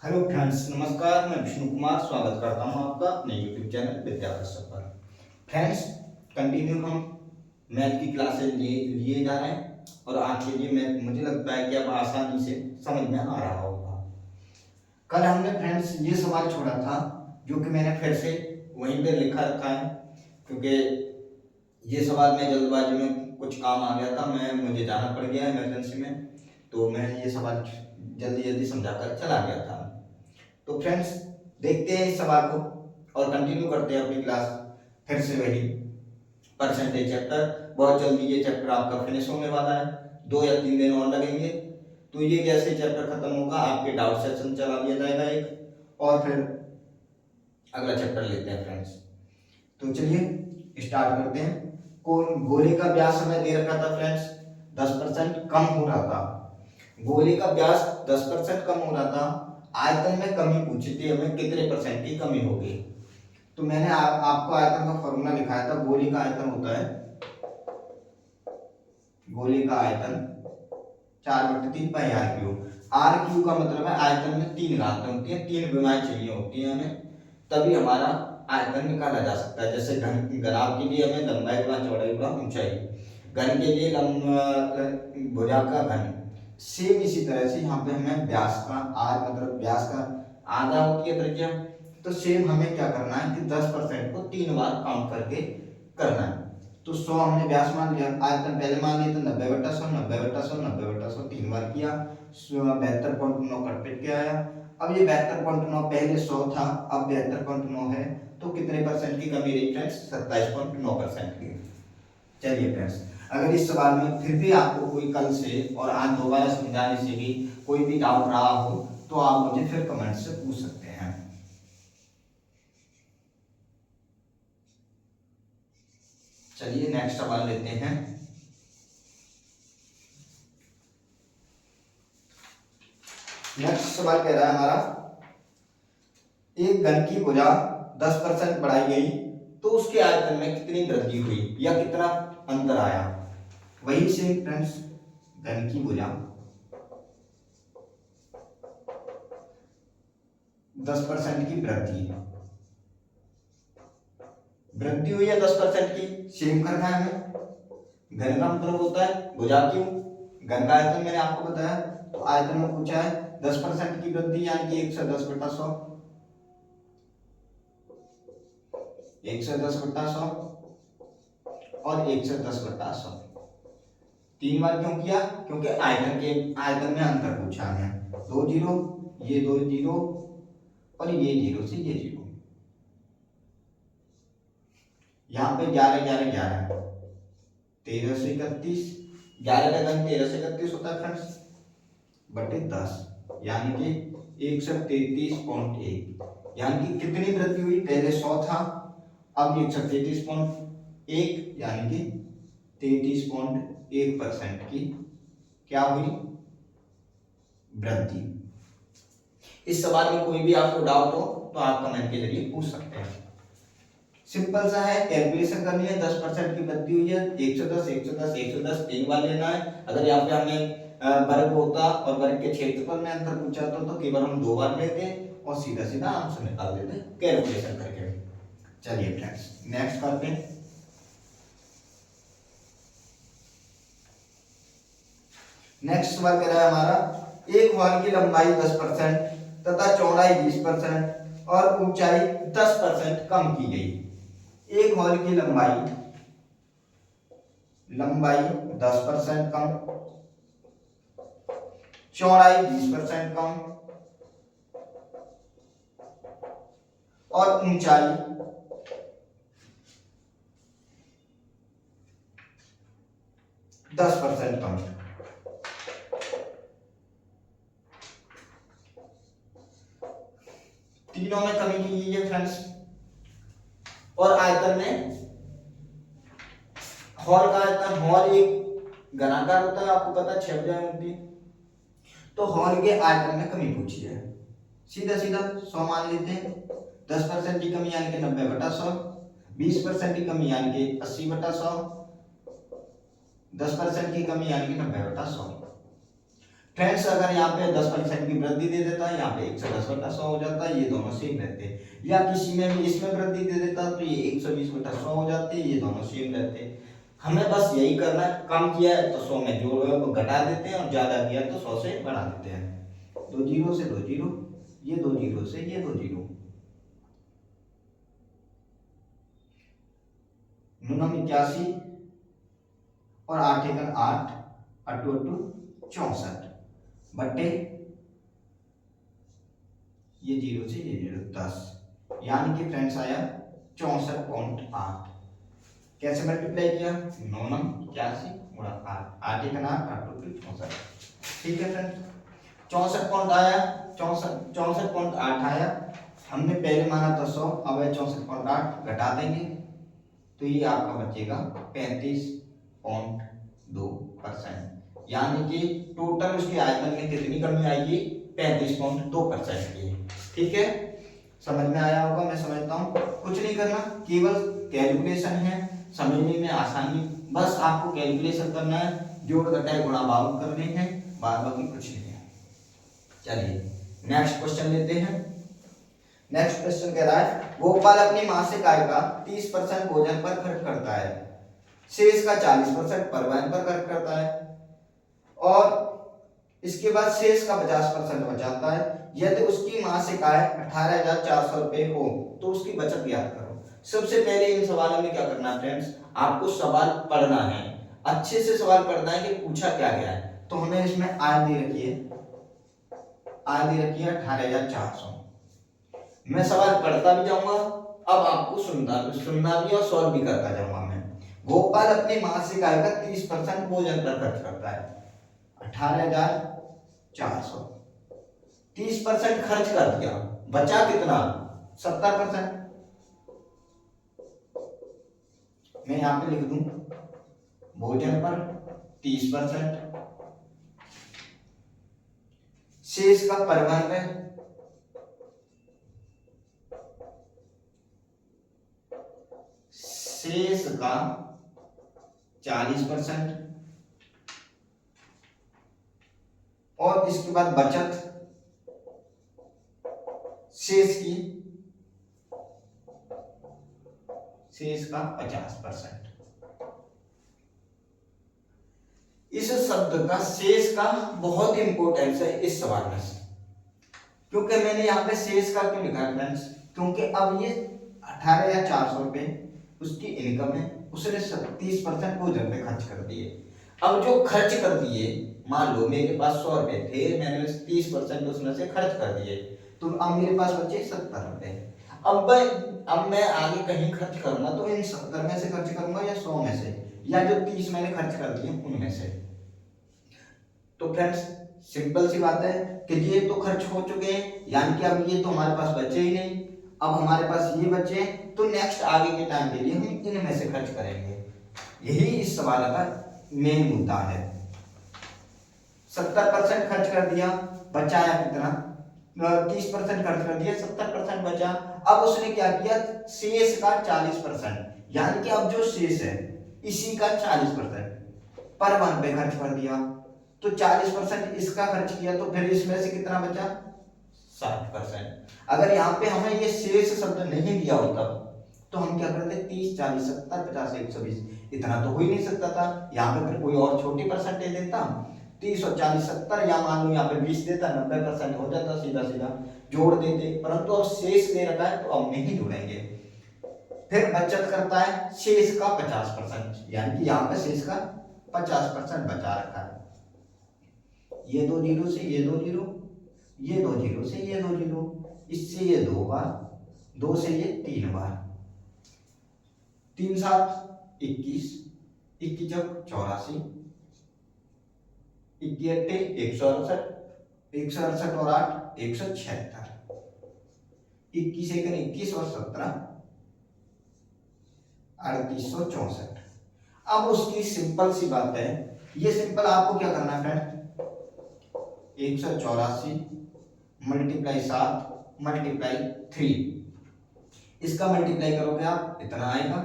Hello friends, नमस्कार। मैं विष्णु कुमार स्वागत करता हूं आपका अपने यूट्यूब चैनल विद्याभ्रष्ट पर। फ्रेंड्स, कंटिन्यू हम मैथ की क्लासेस लिए जा रहे हैं और आज के लिए मैथ मुझे लगता है कि अब आसानी से समझ में आ रहा होगा। कल हमने फ्रेंड्स ये सवाल छोड़ा था जो कि मैंने फिर से वहीं पे लिखा रखा है, क्योंकि ये सवाल मैं जल्दबाजी में कुछ काम आ गया था, मुझे जाना पड़ गया इमरजेंसी में, तो मैं ये सवाल जल्दी जल्दी समझाकर चला गया था। तो फ्रेंड्स, देखते हैं इस सवाल को और कंटिन्यू करते हैं अपनी क्लास। फिर से वही परसेंटेज चैप्टर, बहुत जल्दी ये चैप्टर आपका फिनिश होने वाला है, 2 या 3 दिन और लगेंगे। तो ये जैसे चैप्टर खत्म होगा आपके डाउट सेक्शन चला दिया जाएगा एक, और फिर अगला चैप्टर लेते हैं फ्रेंड्स। तो चलिए स्टार्ट करते हैं। कौन गोले का व्यास हमें दे रखा था फ्रेंड्स, 10% कम हो रहा था। गोले का व्यास 10% कम हो रहा था, आयतन में कमी पूछी थी हमें, कितने परसेंट की कमी होगी। तो मैंने आपको आयतन का फॉर्मूला लिखाया था। गोले का आयतन होता है, गोले का आयतन 4/3 आर क्यू का मतलब है आयतन में 3 घातें होती हैं, 3 विमाएं चाहिए होती हैं हमें, तभी हमारा आयतन निकाला जा सकता है। जैसे घनाभ के लिए हमें लंबाई गुणा चौड़ाई गुणा ऊंचाई, घन के लिए भुजा का घन, सेम इसी तरह से यहाँ पे हमें व्यास का, आर मतलब व्यास का आधा होती है त्रिज्या, तो सेम हमें क्या करना है कि 10% को 3 बार काउंट करके करना है। तो 100 हमने व्यास मान लिया, आयतन पहले मान लिया, तो 90/100 90/100 90/100 3 बार किया, 72.9 कट के आया। अब ये 72.9 पहले 100 था, अब 72.9 है, तो कितने परसेंट की कमी रही फ्रेंड्स, 27.9% की। चलिए फ्रेंड्स, अगर इस सवाल में फिर भी आपको कोई कल से और आज दोबारा समझाने से भी कोई भी डाउट रहा हो, तो आप मुझे फिर कमेंट से पूछ सकते हैं। चलिए नेक्स्ट सवाल लेते हैं। नेक्स्ट सवाल कह रहा है हमारा, एक घन की भुजा 10% बढ़ाई गई तो उसके आयतन में कितनी वृद्धि हुई या कितना अंतर आया। वही से फ्रेंड्स, घन की भुजा 10% की वृद्धि, वृद्धि हुई है 10% की, सेम करना है हमें। घन का मतलब होता है भुजा क्यों, घन का आयतन मैंने आपको बताया, तो आयतन में पूछा है 10% की वृद्धि, यानी कि 110/100, 110/100 और 110/100। 3 बार क्यों किया, क्योंकि आयतन में अंतर पूछा है। 2 जीरो, ये 2 जीरो और ये जीरो से ये जीरो, यहाँ पे 11 11 11, 13 से 31, 11 का घन 13 से 31 होता है फ्रेंड्स, बटे 10, यानी कि 133.1। यानी कि कितनी वृद्धि हुई, पहले 100 था, अब 133.1, यानी कि 33.1% की क्या हुई, वृद्धि। इस सवाल में कोई भी आपको डाउट हो तो आप कमेंट के जरिए पूछ सकते हैं। सिंपल सा है, कैलकुलेशन करनी है, 10% की वृद्धि हुई है, 110 110 110 3 बार लेना है। अगर यहाँ पे हमें वर्ग होता और वर्ग के क्षेत्रफल में अंतर पूछा तो केवल हम 2 बार लेते और सीधा सीधा आंसर निकाल देते कैलकुलेशन करके। चलिए फ्रेंड्स, नेक्स्ट करते हैं। नेक्स्ट सवाल कह रहा है हमारा, एक हॉल की लंबाई 10% तथा चौड़ाई 20% और ऊंचाई 10% कम की गई। एक हॉल की लंबाई 10% कम, चौड़ाई 20% कम और ऊंचाई 10% कम। तीनों में कमी की गई है फ्रेंड्स, और आयतन में, हॉल का आयतन, हॉल एक घनाकार होता है, आपको पता है 6 भुजाएं होती है, तो हॉल के आयतन में कमी पूछी है। सीधा सीधा 100 मान लेते हैं, 10% की कमी यानी कि 90/100, 20% की कमी यानी कि 80/100, 10% की कमी यानी कि 90/100। फ्रेंड्स अगर यहाँ पे 10% की वृद्धि दे देता है, यहाँ पे 110/100 हो जाता है, ये दोनों सेम रहते हैं। या किसी में भी इसमें वृद्धि दे देता तो ये 120/100 हो जाते हैं, ये दोनों सेम रहते हैं। हमें बस यही करना है, कम किया है तो 100 में जोड़ घटा देते हैं, और ज्यादा किया तो 100 से बढ़ा देते हैं। 2 जीरो से 2 जीरो, ये 2 जीरो से ये 2 जीरो, 89 और 8 एकन 8, 8 8 64 बट्टे ये जीरो से ये जीरो 10, यानी कि फ्रेंड्स आया 64.8। कैसे मल्टीप्लाई किया, 89 गुणा 8, 8 एकन 8, 8 2 64। ठीक है फ्रेंड्स, 64 आया, 64.8 आया। हमने पहले माना था 100, अब है 64.8, घटा देंगे तो ये आपका बचेगा 35.2%, यानी कि टोटल उसके आयतन में कितनी कमी आएगी, 35.2% की। ठीक है, समझ में आया होगा, मैं समझता हूँ। कुछ नहीं करना, केवल कैलकुलेशन है, समझने में आसानी, बस आपको कैलकुलेशन करना है, जोड़ घटाए गुणा भाग करने हैं, बाद बाकी कुछ नहीं है। चलिए नेक्स्ट क्वेश्चन लेते हैं। नेक्स्ट क्वेश्चन कह रहा है, गोपाल अपनी मासिक आय का 30% भोजन पर खर्च करता है, शेष का 40% परिवहन पर खर्च करता है, और इसके बाद शेष का 50% बचाता है। यदि उसकी मासिक आय 18,400 रुपए हो तो उसकी बचत याद करो। सबसे पहले इन सवालों में क्या करना है फ्रेंड्स, आपको सवाल पढ़ना है, अच्छे से सवाल पढ़ना है कि पूछा क्या गया है। तो हमें इसमें आय दे रखी है, आय दे रखी है 18,400। मैं सवाल पढ़ता भी जाऊंगा, अब आपको सुनना भी और सॉल्व भी करता जाऊंगा मैं। गोपाल अपनी मासिक आय का 30% भोजन पर खर्च करता है, 18,400, 30% खर्च कर दिया, बचा कितना, 70%। मैं यहां पे लिख दूं भोजन पर 30%, शेष का परिवहन पे, शेष का 40%, और इसके बाद बचत शेष की, शेष का 50%। इस शब्द का शेष का बहुत इंपॉर्टेंस है इस सवाल में से, क्योंकि मैंने यहाँ पे शेष का क्यों लिखा है फ्रेंड्स, क्योंकि अब ये 18,400 रुपए उसकी इनकम है, उसने 30% भोजन पे खर्च कर दिए। अब जो खर्च कर दिए, मान लो मेरे पास 100 रुपए थे, मैंने 30% उसमें से खर्च कर दिए, तो अब मेरे पास बचे 70 रुपए। अब मैं आगे कहीं खर्च करूंगा तो इन 70 में से खर्च करूंगा या 100 में से, या जो 30 मैंने खर्च कर दिए उनमें से। तो फ्रेंड्स सिंपल सी बात है कि ये तो खर्च हो चुके हैं, यानी कि अब ये तो हमारे पास बचे ही नहीं, अब हमारे पास ये बचे, तो नेक्स्ट आगे के टाइम के लिए हम इनमें से खर्च करेंगे। यही इस सवाल का मेन मुद्दा है। 70% खर्च कर दिया, बचाया कितना, 30% खर्च कर दिया, 70% बचा। अब उसने क्या किया, शेष का 40%, यानी कि अब जो शेष है इसी का 40% परिवहन पे खर्च कर दिया, तो 40% इसका खर्च किया, तो फिर इसमें से कितना बचा, 60%। अगर यहाँ पे हमें ये शेष शब्द नहीं दिया होता तो हम क्या करते, 30 40 70 50 120, इतना तो हो ही नहीं सकता था। यहाँ पे फिर कोई और छोटी परसेंटेज देता, 30 और 40 70, या मान लो यहाँ पे 20 देता, 90% हो जाता, सीधा सीधा जोड़ देते, परंतु अब शेष दे रखा है तो अब नहीं जोड़ेंगे। फिर बचत करता है शेष का 50%, यानी कि यहाँ पे शेष का 50% बचा रखा है। ये 2 जीरो से ये 2 जीरो, ये 2 जीरो से ये 2 जीरो, इससे ये 2 बार, 2 से ये 3 बार, 3 7 21, 21 चौक 84, 21 अट्ठे 168, 168 और 8 176, 21 एकन 21 और 17 3864। अब उसकी सिंपल सी बात है, ये सिंपल आपको क्या करना है फ्रेंड, 184 मल्टीप्लाई 7 मल्टीप्लाई 3, इसका मल्टीप्लाई करोगे आप इतना आएगा,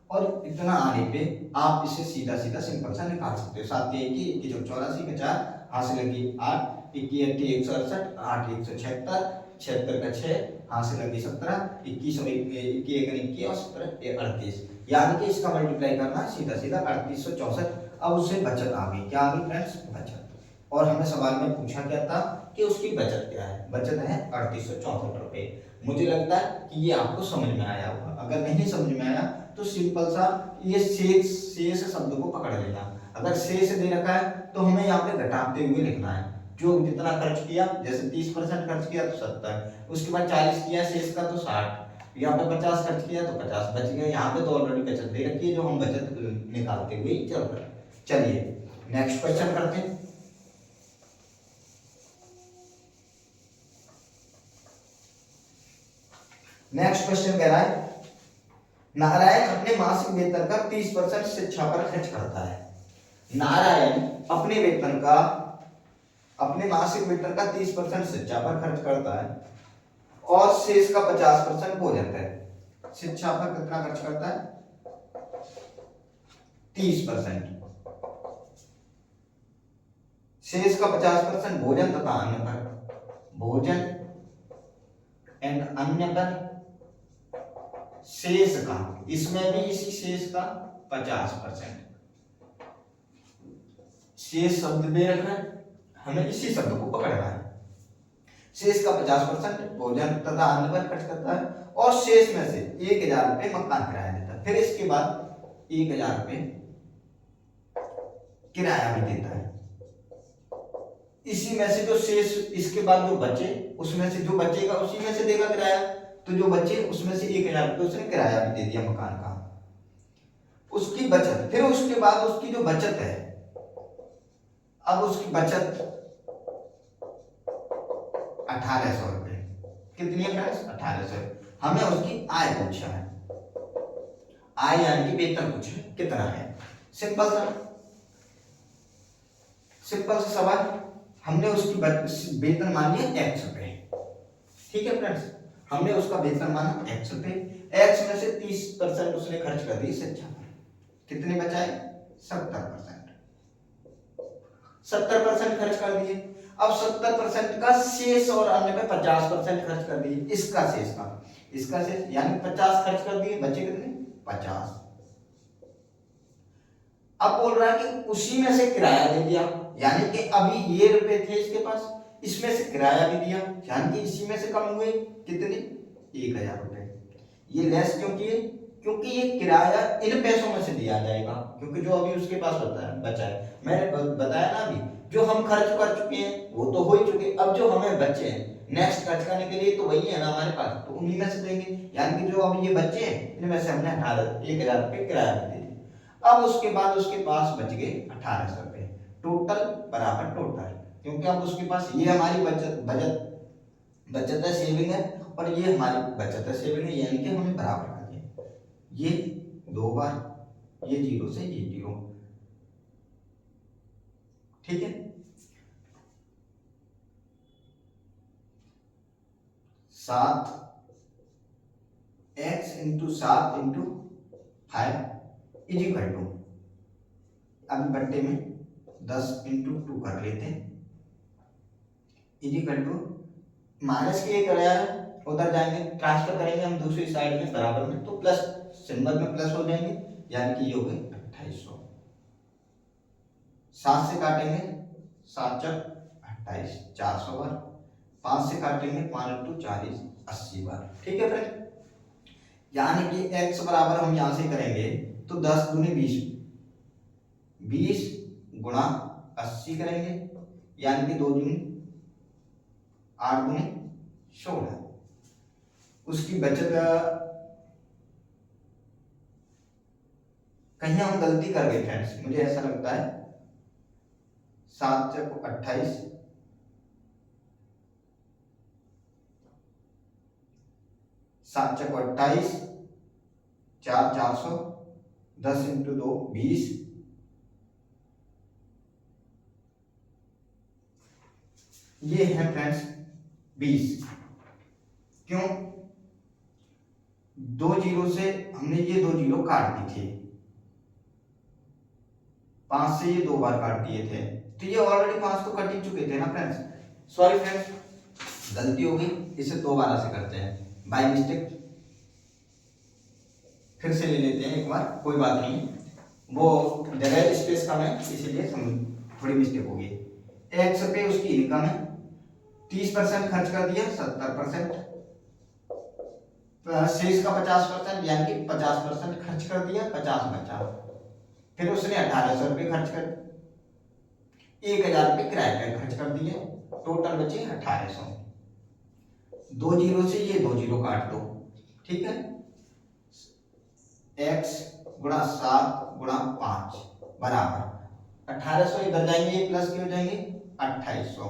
और इतना आने पे आप इसे सीधा सीधा सिंपल सा निकाल सकते हो। 7 1 की 84 का 4 हाथ से लगी 8, 21 8 167, 76 का 6, हाथ से लगी 17, 21 और 21 और 17 38, यानी कि इसका मल्टीप्लाई करना सीधा सीधा 3864। अब उससे बचत आ गई, क्या आ गई फ्रेंड्स, बचत। और हमें सवाल में पूछा क्या था कि उसकी बचत क्या है, बचत है 3864 रुपए। मुझे लगता है कि ये आपको समझ में आया होगा। अगर नहीं समझ में आया तो सिंपल सा ये शेष शब्द को पकड़ लेना। अगर शेष दे रखा है तो हमें यहाँ पे घटाते हुए लिखना है। जो जितना खर्च किया, जैसे 30% खर्च किया तो 70, उसके बाद 40 किया शेष का तो 60, यहाँ पे 50 खर्च किया तो 50 बच गया। यहाँ पे तो ऑलरेडी बचत दे रखी है जो हम बचत निकालते हुए चल रहे हैं। चलिए नेक्स्ट क्वेश्चन करते हैं। नेक्स्ट क्वेश्चन कह रहा है नारायण अपने मासिक वेतन का 30% शिक्षा पर खर्च करता है। नारायण अपने मासिक वेतन का 30% शिक्षा पर खर्च करता है और शेष का 50% भोजन पर। शिक्षा पर कितना खर्च करता है, 30%, शेष का 50% भोजन तथा अन्य पर, भोजन एंड अन्य पर। शेष का, इसमें भी इसी शेष का 50%, शेष शब्द दे रखा है, हमें इसी शब्द को पकड़ना है। शेष का 50% भोजन तथा अन्य पर खर्च करता है और शेष में से 1000 रुपये मकान किराया देता है। फिर इसके बाद 1000 रुपये किराया भी देता है। इसी में से जो शेष, इसके बाद जो बचे उसमें से जो बचेगा उसी में से देगा किराया। तो जो बचे उसमें से 1000 रुपये उसने किराया भी दे दिया मकान का। उसकी बचत, फिर उसके बाद उसकी जो बचत है, अब उसकी बचत 1800 रुपये। कितनी है फ्रेंड्स, 1800। हमें उसकी आय पूछा है, आय यानी कि वेतन पूछा है कितना है। सिंपल सा सवाल, हमने उसकी वेतन मान लिया x रुपए। ठीक है फ्रेंड्स, हमने उसका वेतन माना x रुपए। x में से 30% उसने खर्च कर दिए शिक्षा पर। कितने बचाए, 70%। 70% खर्च कर दिए। अब 70% का शेष और अन्य में 50% खर्च कर दिए। इसका शेष यानी 50 खर्च कर दिए, बचे कितने, 50। अब बोल रहा है कि उसी में से किराया दे दिया, यानी कि अभी ये रुपए थे इसके पास, इसमें से किराया भी दिया, यानी कि इसी में से कम हुए कितने, 1000 रुपए। ये लेस क्यों किए, क्योंकि ये किराया इन पैसों में से दिया जाएगा, क्योंकि जो अभी उसके पास बचा है। मैंने बताया ना अभी, जो हम खर्च कर चुके हैं वो तो हो ही चुके, अब जो हमें बचे हैं नेक्स्ट खर्च करने के लिए तो वही है ना हमारे पास, तो उन्हीं में से देंगे। यानी कि जो अभी ये बच्चे हैं इनमें से हमने 1000 रुपये किराया भी दे दिया। अब उसके बाद उसके पास बच गए 1800 रुपये। टोटल बराबर टोटल, क्योंकि अब उसके पास ये हमारी बचत है, सेविंग है, और ये हमारी बचत है, सेविंग है, यानी कि हमने बराबर कर दिया। ये 2 बार, ये 0 से ये 0। ठीक है, 7 x into 7 into 5 is equal to, अभी बट्टे में 10 इंटू 2 कर लेते हैं, इज इक्वल टू माइनस के कराया उधर जाएंगे, ट्रांसफर करेंगे हम दूसरी साइड में बराबर में, तो प्लस सिंबल में प्लस हो जाएंगे, यानी कि ये हो गए 2800। 7 से काटेंगे, 7 चक 28, 400 बार। 5 से काटेंगे, 5 × 40, 80 बार। ठीक है फ्रेंड, यानी कि x बराबर हम यहां से करेंगे तो 10 दूनी 20, 20 गुणा 80 करेंगे, यानी कि 2 दूनी 8 दूनी 16। उसकी बचत, कहीं हम गलती कर गए फ्रेंड्स, मुझे ऐसा लगता है। 7 चक 28, 7 चक 28, 4 400, 10 इंटू 2 20, ये है फ्रेंड्स 20। क्यों, 2 जीरो से हमने ये 2 जीरो काट दी थी, 5 से ये 2 बार काट दिए थे, तो ये ऑलरेडी 5 तो कट ही चुके थे ना फ्रेंड्स। सॉरी फ्रेंड्स, गलती हो गई, इसे दोबारा से करते हैं बाय मिस्टेक, फिर से ले लेते हैं एक बार, कोई बात नहीं, वो जगह स्पेस कम है इसीलिए थोड़ी मिस्टेक हो गई। एक्स पे उसकी इनकम है, 30% खर्च कर दिया, 70%, शेष का 50% यानी कि 50% खर्च कर दिया, 50 बचा। फिर उसने 1800 रुपये खर्च कर, 1000 रुपये किराए पे खर्च कर दिए, टोटल बचे 1800। 2 जीरो से ये 2 जीरो काट दो, ठीक है। x गुणा 7 गुणा 5 बराबर 1800, इधर जाएंगे प्लस के हो जाएंगे 2800,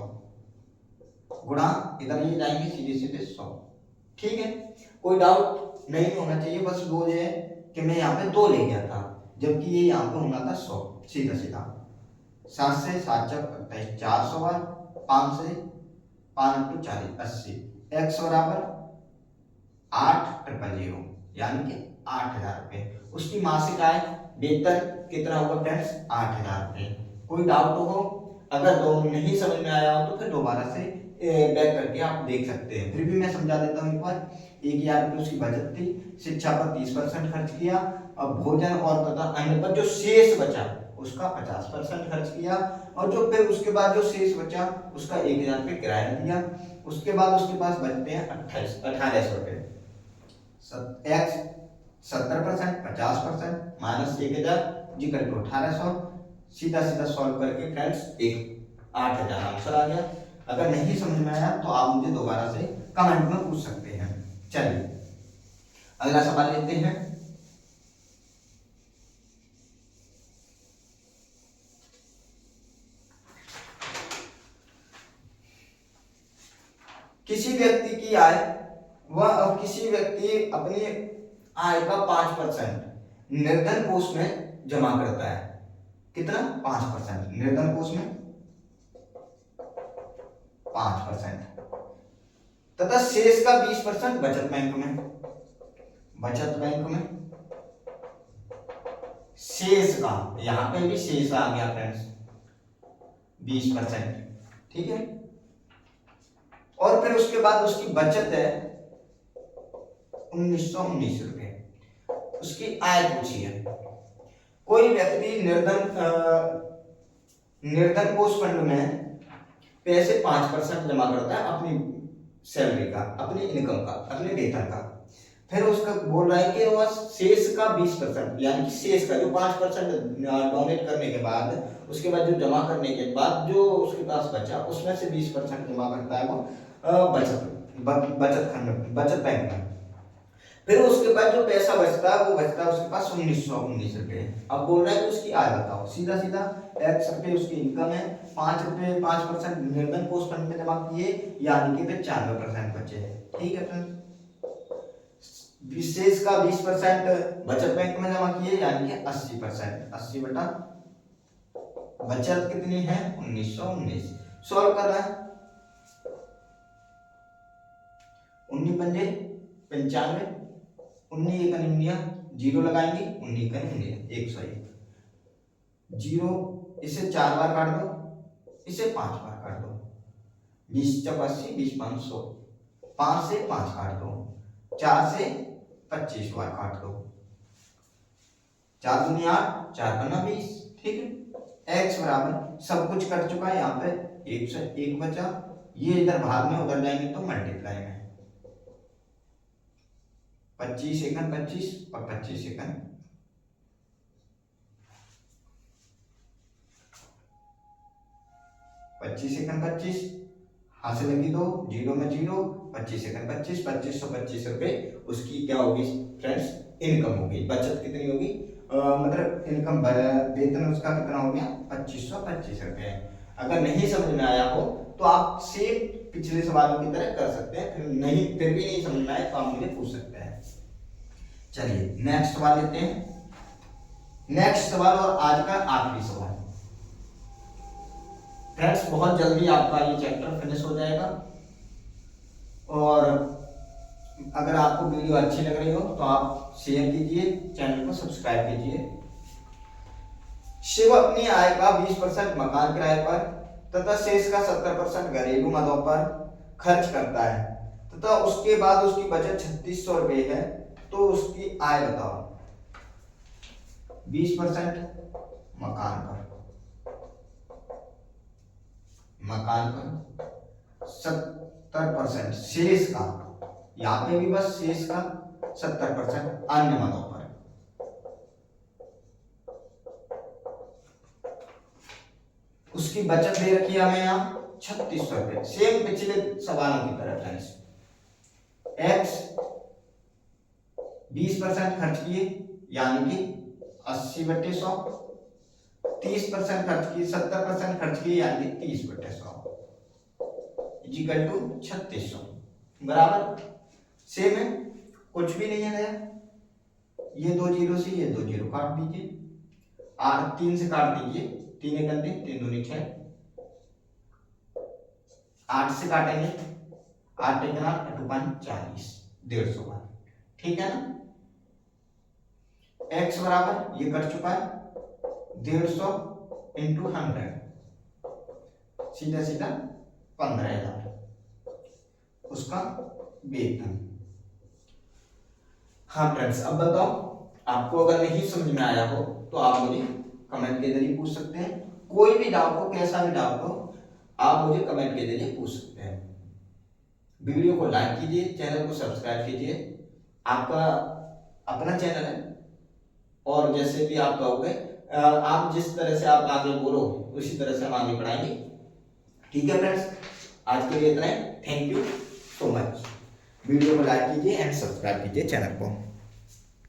गुणा इधर ये जाएंगे सीधे सीधे 100, ठीक है। कोई डाउट नहीं होना चाहिए, बस वो ये है कि मैं यहाँ पे 2 ले गया था जबकि ये यहाँ पे होना था 100, सीधा सीधा। 7 से 7 जब 400 बार, 5 से 5 इंटू 40 80, x बराबर 8000 यानी कि 8000 रुपये। उसकी मासिक आय वेतन कितना होगा फ्रेंड्स? 8000 रुपये। कोई डाउट हो, अगर दो नहीं समझ में आया हो तो फिर दोबारा से बैक करके आप देख सकते हैं, फिर भी मैं समझा देता हूँ एक बार। 1000 रुपये उसकी बचत थी, शिक्षा पर 30% खर्च किया, अब भोजन और तथा अन्य पर जो शेष बचा उसका 50% खर्च किया, और जो फिर उसके बाद जो शेष बचा उसका 1000 रुपये किराया दिया। उसके बाद उसके पास बचते हैं 1800 रुपये। एक्स 70%, 50% माइनस 1000 जी कर 1800, सीधा सीधा सॉल्व करके फ्रेंड्स एक 8000 आंसर आ गया। अगर नहीं समझ में आया तो आप मुझे दोबारा से कमेंट में पूछ सकते हैं। चलिए अगला सवाल लेते हैं। किसी व्यक्ति की आय वह किसी व्यक्ति अपनी आय का 5% निर्धन कोष में जमा करता है। कितना? 5% निर्धन कोष में 5%, तथा शेष का 20% बचत बैंक में। बचत बैंक में शेष का, यहां पे भी शेष आ गया फ्रेंड्स 20%, ठीक है। और फिर उसके बाद उसकी बचत है 1919 रुपए। उसकी आय पूछी है। कोई व्यक्ति निर्धन कोष फंड में पैसे 5% जमा करता है अपनी सैलरी का, अपनी इनकम का, अपने वेतन का। फिर उसका बोल रहा है कि वह शेष का 20% यानी कि शेष का जो 5% डोनेट करने के बाद, उसके बाद जो जमा करने के बाद जो उसके पास बचा उसमें से 20% जमा करता है वो बचत बैंक में। फिर उसके बाद जो पैसा बचता है वो बचता है उसके पास 1919 रुपये। अब बोल रहा है कि उसकी आय बताओ। सीधा सीधा x रुपये उसकी इनकम है, 5 रुपये 5% निर्धन कोष फंड में जमा किए यानी कि 95% बचे, ठीक है फ्रेंड्स। विशेष का 20% बचत बैंक में जमा किए यानी कि 80%, 80 बटा बचत कितनी है 1919। सॉल्व कर रहा है, 19 पंजे 95, 19 एक निम्निया, जीरो लगाएंगे, 19 का निम्निया 101, जीरो इसे 4 बार काट दो, इसे 5 बार काट दो, 20 चौक 80, 20 500, 5 से 5 काट दो, 4 से 25 बार काट दो, 4 दूनी 8, 4 पन्ना 20, ठीक है। x बराबर सब कुछ कट चुका है, यहाँ पे 101 बचा, ये इधर भाग में उधर जाएंगे तो मल्टीप्लाई में 25 एकन 25 और 25 एकन 25 एकन 25, हाथ से लगी 2, जीरो में जीरो, 25 एकन 25, 2525 रुपए उसकी क्या होगी फ्रेंड्स? इनकम होगी। बचत कितनी होगी? मतलब इनकम वेतन उसका कितना हो गया 2525 रुपए। अगर नहीं समझ में आया हो तो आप सेम पिछले सवालों की तरह कर सकते हैं, फिर भी नहीं समझ में आए तो आप मुझे पूछ सकते हैं। चलिए नेक्स्ट सवाल लेते हैं। नेक्स्ट सवाल और आज का आखिरी सवाल फ्रेंड्स, बहुत जल्दी आपका ये चैप्टर फिनिश हो जाएगा। और अगर आपको वीडियो अच्छी लग रही हो तो आप शेयर कीजिए, चैनल को सब्सक्राइब कीजिए। शिव अपनी आय का 20% मकान किराए पर तथा शेष का 70% घरेलू मदों पर खर्च करता है तथा उसके बाद उसकी बचत 3600 रुपये है, तो उसकी आय बताओ। 20% मकान पर 70% शेष का, यहाँ पे भी बस शेष का 70% अन्य मदों पर। उसकी बचत दे रखी है हमें यहाँ 3600 रुपये, सेम पिछले सवालों की तरह फ्रेंड्स। एक्स 20% खर्च किए यानी कि 80/100, 30% खर्च किए 70% खर्च किए यानी कि 30/100 इक्वल टू 3600 बराबर सेम है, कुछ भी नहीं है नया। ये 2 जीरो से ये 2 जीरो काट दीजिए, 8 3 से काट दीजिए, 3 एक 3 दूनी 6, 8 से काटेंगे 8 एक 40, 150 बार, ठीक है ना। x बराबर ये कट चुका है 150 इंटू 100, सीधा सीधा 15,000 उसका वेतन। हाँ फ्रेंड्स, अब बताओ आपको अगर नहीं समझ में आया हो तो आप मुझे कमेंट के जरिए पूछ सकते हैं। कोई भी डाउट हो, कैसा भी डाउट हो, आप मुझे कमेंट के जरिए पूछ सकते हैं। वीडियो को लाइक कीजिए, चैनल को सब्सक्राइब कीजिए। आपका अपना चैनल है और जैसे भी आप कहोगे, आप जिस तरह से आप आगे बोलो उसी तरह से हम आगे बढ़ाएंगे, ठीक है फ्रेंड्स। आज के लिए इतना ही, thank you so much. Video को लाइक कीजिए एंड सब्सक्राइब कीजिए चैनल को।